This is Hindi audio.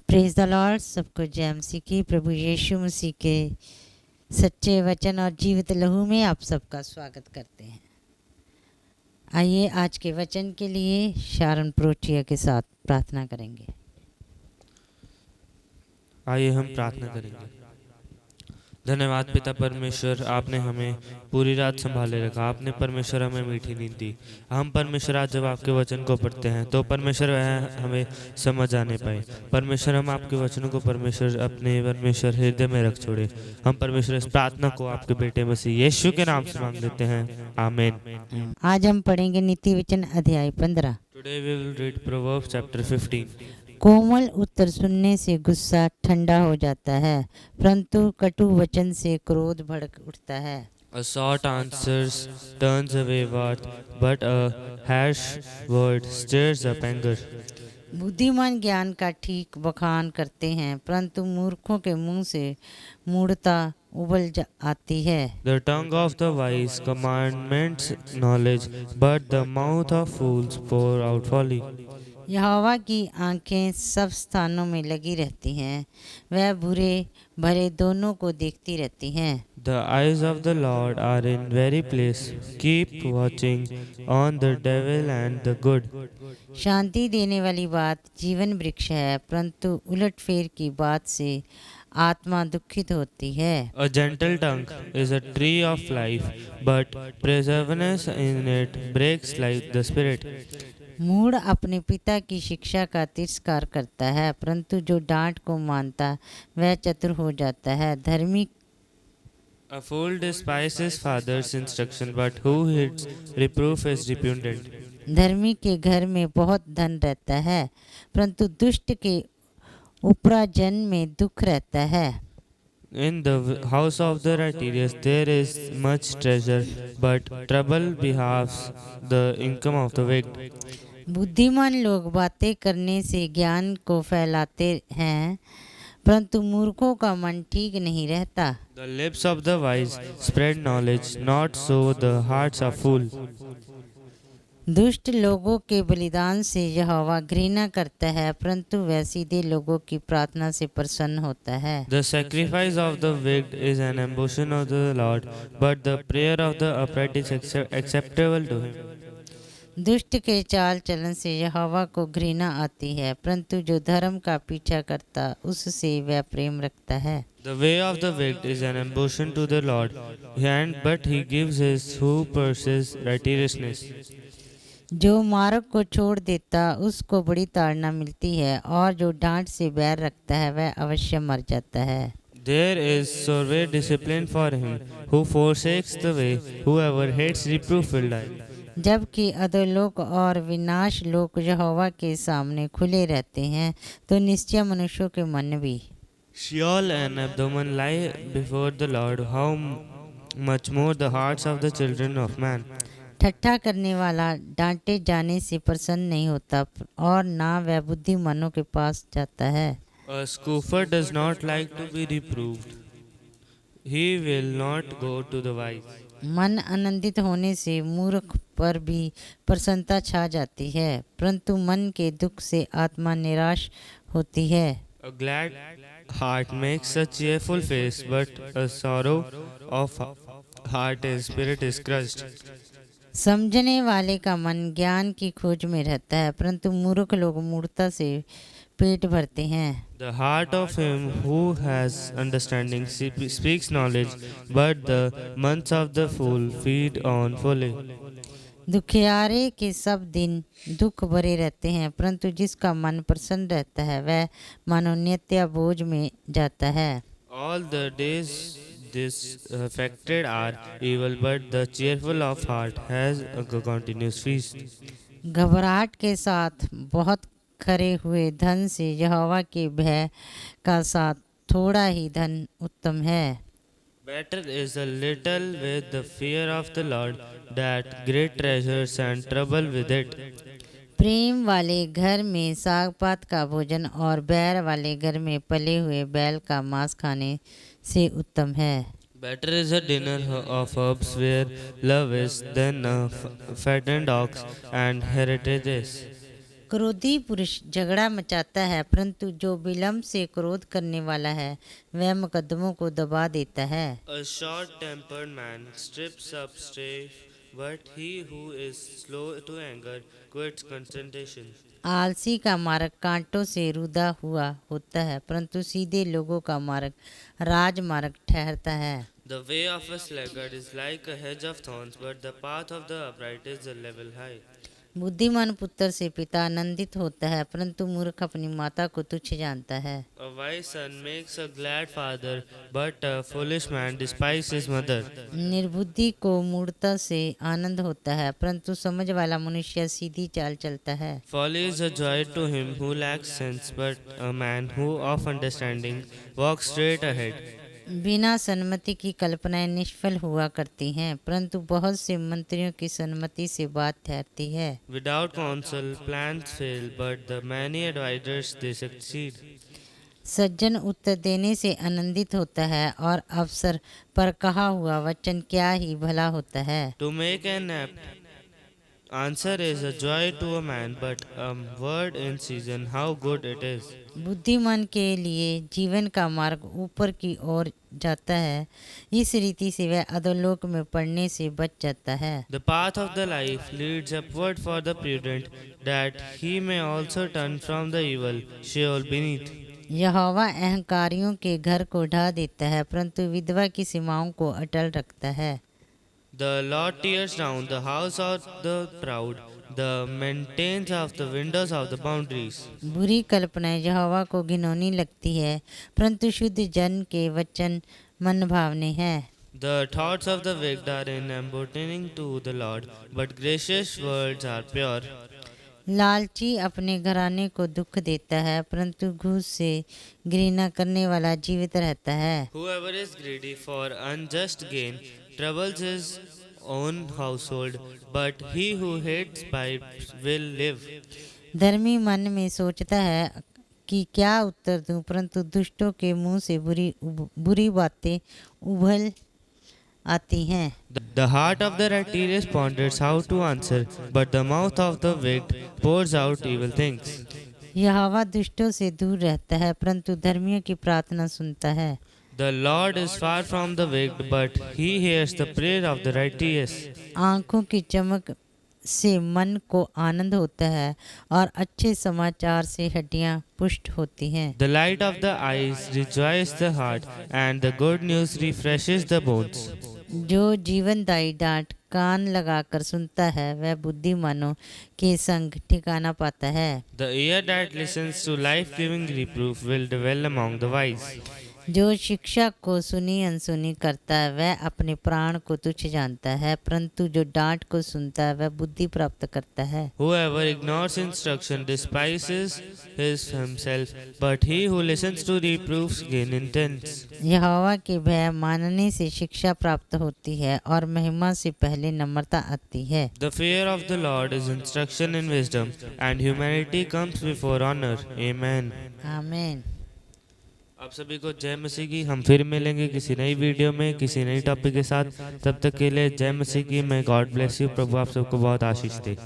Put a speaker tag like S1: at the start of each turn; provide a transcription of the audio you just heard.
S1: Praise the Lord. सबको जय मसीह की। प्रभु यीशु मसीह के सच्चे वचन और जीवित लहू में आप सबका स्वागत करते हैं। आइए आज के वचन के लिए शारन प्रोचिया के साथ प्रार्थना करेंगे।
S2: आइए हम प्रार्थना करेंगे। धन्यवाद पिता परमेश्वर, आपने हमें पूरी रात संभाले रखा। आपने परमेश्वर हमें मीठी नींद दी। हम परमेश्वर आज जब आपके वचन को पढ़ते हैं तो परमेश्वर वह हमें समझ आने पाए। परमेश्वर हम आपके वचनों को परमेश्वर अपने परमेश्वर हृदय में रख छोड़े। हम परमेश्वर इस प्रार्थना को आपके बेटे मसीह यीशु के नाम से मांग लेते हैं, आमीन।
S1: आज हम पढ़ेंगे नीति वचन अध्याय 15।
S2: Today we will read proverbs chapter 15।
S1: कोमल उत्तर सुनने से गुस्सा ठंडा हो जाता है, परंतु कटु वचन से क्रोध भड़क उठता है।
S2: A short answer turns away wrath, but a harsh word stirs up anger.
S1: बुद्धिमान ज्ञान का ठीक बखान करते हैं, परंतु मूर्खों के मुंह से मूढ़ता उबल आती है।
S2: The tongue of the wise commandments knowledge, but the mouth of fools pour out folly.
S1: यहोवा की आंखें सब स्थानों में लगी रहती हैं, वह बुरे भले दोनों को देखती रहती हैं।
S2: The eyes of the Lord are in very place, keep watching on the devil and the good.
S1: शांति देने वाली बात जीवन वृक्ष है, परंतु उलटफेर की बात से आत्मा दुखित होती है।
S2: A gentle tongue is a tree of life, but perseverance in it breaks like the spirit.
S1: मूढ़ अपने पिता की शिक्षा का तिरस्कार करता है, परंतु जो डांट को मानता वह चतुर हो जाता है। धर्मी
S2: A fool despises father's instruction, but who hates reproof is repugnant.
S1: धर्मी के घर में बहुत धन रहता है, परंतु दुष्ट के उपार्जन में दुख रहता है।
S2: In the house of the righteous there is much treasure, but trouble behalves the income of the wicked.
S1: बुद्धिमान लोग बातें करने से ज्ञान को फैलाते हैं, परंतु मूर्खों का मन ठीक नहीं रहता।
S2: The lips of the wise spread knowledge, not so the hearts of fool.
S1: दुष्ट लोगों के बलिदान से यहोवा घृणा करता है, परंतु वह सीधे लोगों की प्रार्थना से प्रसन्न होता है।
S2: The sacrifice of the wicked is an ambition of the Lord, but the prayer of the upright is acceptable to him.
S1: दुष्ट के चाल चलन से यहोवा को घृणा आती है, परंतु जो धर्म का पीछा करता उससे वह प्रेम रखता है।
S2: The way of the wicked is an ambition to the Lord, and but he gives his who pursues righteousness.
S1: जो मार्ग को छोड़ देता उसको बड़ी ताड़ना मिलती है, और जो डांट से बैर रखता है वह अवश्य मर जाता है।
S2: There is severe discipline for him who forsakes the way, whoever hates reproof will die.
S1: जबकि अधोलोक और विनाश लोक यहोवा के सामने खुले रहते हैं, तो निश्चय मनुष्यों के मन भी।
S2: Sheol and Abdomen lie before the Lord, how much more the hearts of the children of man.
S1: ठट्ठा करने वाला डांटे जाने से प्रसन्न नहीं होता, और ना वह बुद्धिमानों के पास जाता है।
S2: A scoffer does not like to be reproved. He will not go to the wise.
S1: मन आनंदित होने से मूर्ख पर भी प्रसन्नता छा जाती है, परंतु मन के दुख से आत्मा निराश होती है।
S2: A glad heart makes a cheerful face, but a sorrow of heart is spirit is crushed.
S1: समझने वाले का मन ज्ञान की खोज में रहता है, परंतु मूर्ख लोग मूर्खता से पेट भरते हैं।
S2: The heart of him who has understanding speaks knowledge, but the months of the fool feed on folly.
S1: दुखियारे के सब दिन दुख भरे रहते हैं, परंतु जिसका मन प्रसन्न रहता है वह मानो नित्य बोझ में जाता है।
S2: All the days disaffected are evil, but the cheerful of heart has a continuous feast.
S1: घबराहट के साथ बहुत खरे हुए धन से यहोवा के भय का साथ थोड़ा ही धन उत्तम है।
S2: Better is a little with the fear of the Lord, that great treasures and trouble with it.
S1: प्रेम वाले घर में साग पात का भोजन और बैर वाले घर में पले हुए बैल का मांस खाने से उत्तम है।
S2: Better is a dinner of herbs where love is than a fattened ox and heritages.
S1: क्रोधी पुरुष झगड़ा मचाता है, परंतु जो विलंब से क्रोध करने वाला है वह मुकद्दमों को दबा देता है।
S2: A short-tempered man strips up strife, but he who is slow to anger quits confrontation.
S1: आलसी का मार्ग कांटों से रुदा हुआ होता है, परंतु सीधे लोगों का मार्ग राजमार्ग ठहरता है।
S2: The way of a sluggard is like a hedge of thorns, but the path of the upright is a level high.
S1: बुद्धिमान पुत्र से पिता आनंदित होता है, परंतु मूर्ख अपनी माता को तुच्छ जानता है।
S2: A wise son makes a glad father, but a foolish man despises his mother.
S1: निर्बुद्धि को मूढ़ता से आनंद होता है, परंतु समझ वाला मनुष्य सीधी चाल चलता है।
S2: Folly is a joy to him who lacks sense, but a man who of understanding walks straight ahead.
S1: बिना सम्मति की कल्पनाएं निष्फल हुआ करती हैं, परंतु बहुत से मंत्रियों की सम्मति से बात ठहरती है।
S2: Without counsel, plans fail, but the many advisers they succeed.
S1: सज्जन उत्तर देने से आनंदित होता है और अवसर पर कहा हुआ वचन क्या ही भला होता है।
S2: To make an apt answer is a joy to a man, but a word in season, how good it is.
S1: बुद्धिमान के लिए जीवन का मार्ग ऊपर की ओर जाता है, इस रीति से वह अधोलोक में पड़ने से बच जाता है।
S2: The path of the life leads upward for the prudent, that he may also turn from the evil Sheol beneath.
S1: यहोवा अहंकारियों के घर को ढा देता है, परंतु विधवा की सीमाओं को अटल रखता है।
S2: The Lord tears down the house of the proud, the maintains of the windows of the boundaries.
S1: बुरी कल्पनाएं यहोवा को घिनौनी लगती है, परंतु शुद्ध जन के वचन मन भावने हैं।
S2: The thoughts of the wicked are in embodying to the Lord, but gracious words are pure.
S1: लालची अपने घराने को दुख देता है, परंतु घूस से घृणा करने वाला जीवित रहता है।
S2: Whoever is greedy for unjust gain troubles his own household, but he who hates bribes will live.
S1: धर्मी मन में सोचता है कि क्या उत्तर दूं, परंतु दुष्टों के मुंह से बुरी बातें उबल आती हैं।
S2: The heart of the righteous ponders how to answer, but the mouth of the wicked pours out evil things.
S1: यहोवा दुष्टों से दूर रहता है, परंतु धर्मियों की प्रार्थना सुनता है।
S2: The Lord is far from the wicked, but he hears the prayer of the righteous.
S1: आंखों की चमक से मन को आनंद होता है और अच्छे समाचार से हड्डियां पुष्ट होती हैं।
S2: The light of the eyes rejoices the heart, and the good news refreshes the bones.
S1: जो जीवनदायी डांट कान लगाकर सुनता है वह बुद्धिमानों के संग ठिकाना पाता है।
S2: The ear that listens to life-giving reproof will dwell among the wise.
S1: जो शिक्षा को सुनी अनसुनी करता है वह अपने प्राण को तुच्छ जानता है, परंतु जो डांट को सुनता है वह बुद्धि प्राप्त करता है।
S2: Whoever ignores instruction despises himself, but he who listens to reproofs gains intents.
S1: यहोवा के भय मानने से शिक्षा प्राप्त होती है और महिमा से पहले नम्रता आती है।
S2: The fear of the Lord is instruction in wisdom, and humanity comes before honor. Amen.
S1: आमीन।
S2: आप सभी को जय मसीह की। हम फिर मिलेंगे किसी नई वीडियो में किसी नई टॉपिक के साथ। तब तक के लिए जय मसीह की। मैं गॉड ब्लेस यू। प्रभु आप सबको बहुत आशीष दे।